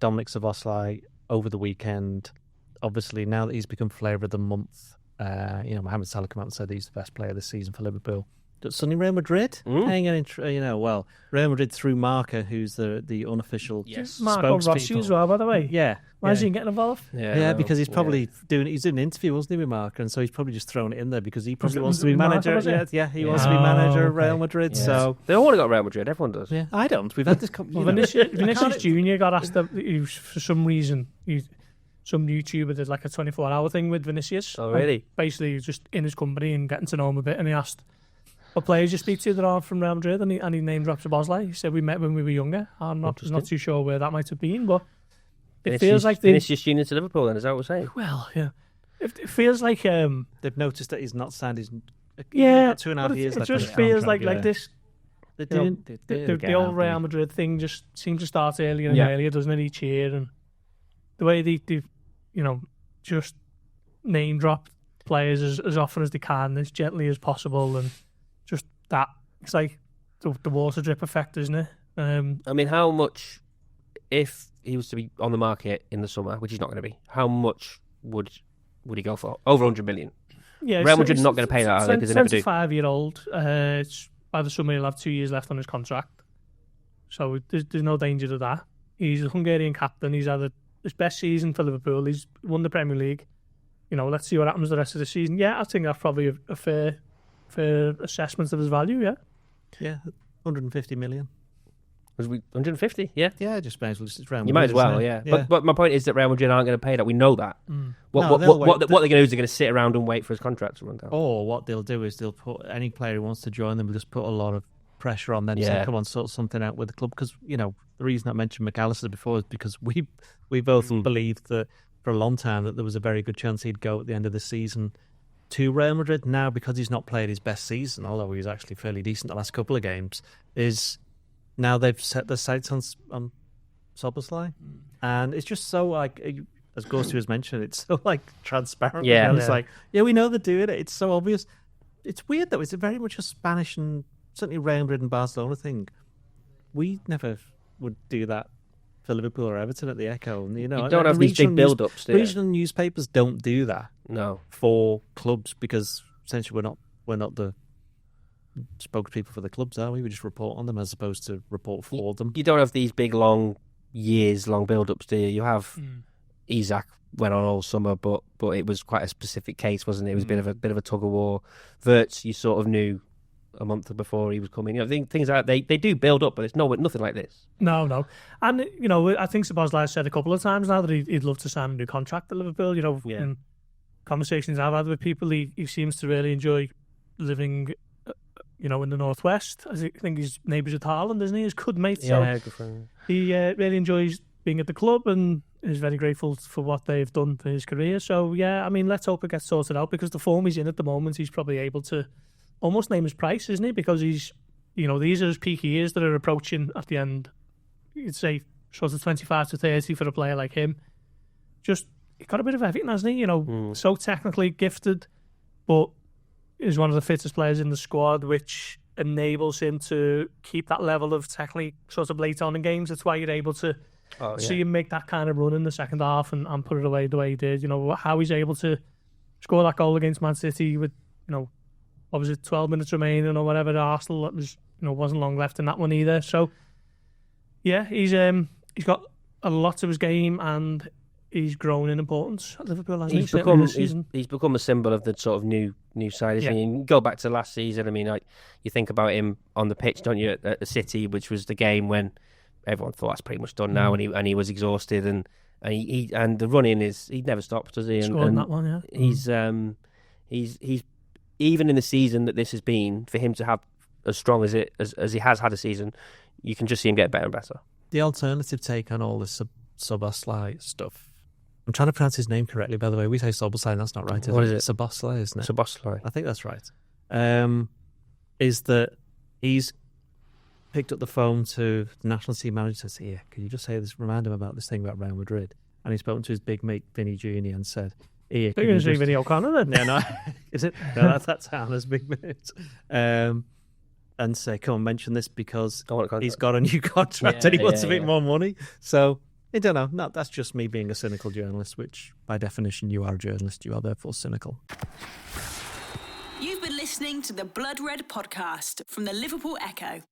Dominik Szoboszlai over the weekend. Obviously, now that he's become Flavour of the Month, Mohamed Salah came out and said he's the best player this season for Liverpool. Suddenly Real Madrid paying Real Madrid through Marco, who's the unofficial Marco Rossi as well, by the way. Yeah. Why is he getting involved? Yeah, because he's probably doing an interview, wasn't he, with Marco, and so he's probably just thrown it in there because he probably wants to be manager. He wants to be manager of Real Madrid. Yeah. So they all want to go to Real Madrid. Everyone does. Yeah, I don't. We've had this. Vinícius Júnior got asked for some reason. Some YouTuber did like a 24-hour thing with Vinícius. Oh, really? Basically, just in his company and getting to know him a bit, and he asked, what players you speak to that are from Real Madrid, and he name dropped Szoboszlai. He said we met when we were younger. I'm not too sure where that might have been, but it feels like Vinícius Júnior to Liverpool. Then is that what we're saying? Well, yeah, it feels like they've noticed that he's not signed his 2.5 years. It just feels like this. The old Real Madrid thing just seems to start earlier and earlier, doesn't it? Each year, and the way they just name drop players as often as they can, as gently as possible, and just that. It's like the water drip effect, isn't it? I mean, how much, if he was to be on the market in the summer, which he's not going to be, how much would he go for? Over 100 million. Yeah, Real Madrid are not going to pay that, are they? Because they never do. 75-year-old. By the summer, he'll have 2 years left on his contract, so there's no danger of that. He's a Hungarian captain. He's had his best season for Liverpool. He's won the Premier League. Let's see what happens the rest of the season. Yeah, I think that's probably a fair assessment of his value. Yeah, 150 million. Was we 150? Yeah, just might as well. Just Real Madrid, you might as well, yeah. But my point is that Real Madrid aren't going to pay that. We know that. What they're going to do is they're going to sit around and wait for his contract to run down. Or what they'll do is they'll put any player who wants to join them. Will just put a lot of pressure on them. Say, come on, sort something out with the club. Because the reason I mentioned McAllister before is because we both believed that for a long time that there was a very good chance he'd go at the end of the season to Real Madrid. Now, because he's not played his best season, although he was actually fairly decent the last couple of games, now they've set their sights on Szoboszlai, and it's just so as Gorst was mentioned, it's so transparent. Yeah, it's we know they're doing it. It's so obvious. It's weird though. It's very much a Spanish and certainly Real Madrid and Barcelona thing. We never would do that for Liverpool or Everton at the Echo. You don't have these big build-ups. Regional newspapers don't do that. No, for clubs, because essentially we're not the spokespeople for the clubs, are we? We just report on them as opposed to report for them. You don't have these big, years-long build-ups, do you? You have Isak went on all summer, but it was quite a specific case, wasn't it? It was a bit of a tug-of-war. Wirtz, you sort of knew a month before he was coming. Things like that, they do build up, but it's nothing like this. No. And, I think Szoboszlai said a couple of times now that he'd love to sign a new contract at Liverpool. In conversations I've had with people, he seems to really enjoy living in the northwest. I think his neighbours at Haaland, isn't he? His good mate. Yeah, good friend. He really enjoys being at the club and is very grateful for what they've done for his career. So, let's hope it gets sorted out, because the form he's in at the moment, he's probably able to almost name his price, isn't he? Because he's, these are his peak years that are approaching at the end. You'd say sort of 25 to 30 for a player like him. Just, he got a bit of everything, hasn't he? So technically gifted, but is one of the fittest players in the squad, which enables him to keep that level of technique sort of late on in games. That's why you're able to see him make that kind of run in the second half and put it away the way he did. How he's able to score that goal against Man City with, what was it, 12 minutes remaining or whatever at Arsenal. That was, wasn't long left in that one either. So, yeah, he's got a lot to his game, and he's grown in importance at Liverpool. He's become a symbol of the sort of new side. Yeah. You go back to last season. I mean, you think about him on the pitch, don't you, at City, which was the game when everyone thought that's pretty much done now, and he was exhausted, and the running he never stops, does he? Scored that one, yeah. He's even in the season that this has been, for him to have as strong as he has had a season, you can just see him get better and better. The alternative take on all this Szoboszlai stuff. I'm trying to pronounce his name correctly, by the way. We say Szoboszlai, and that's not right. What is it? Szoboszlai, isn't it? Szoboszlai. I think that's right. Is that he's picked up the phone to the national team manager and says, "Here, could you just say this? Remind him about this thing about Real Madrid." And he's spoken to his big mate Vinny Júnior and said, "Here, you're going to see Vinny O'Connor then?" No, is it? No, that's Hannah's big mate. And say, "Come on, mention this because he's got a new contract and he wants a bit more money." So I don't know. No, that's just me being a cynical journalist, which by definition you are a journalist. You are therefore cynical. You've been listening to the Blood Red podcast from the Liverpool Echo.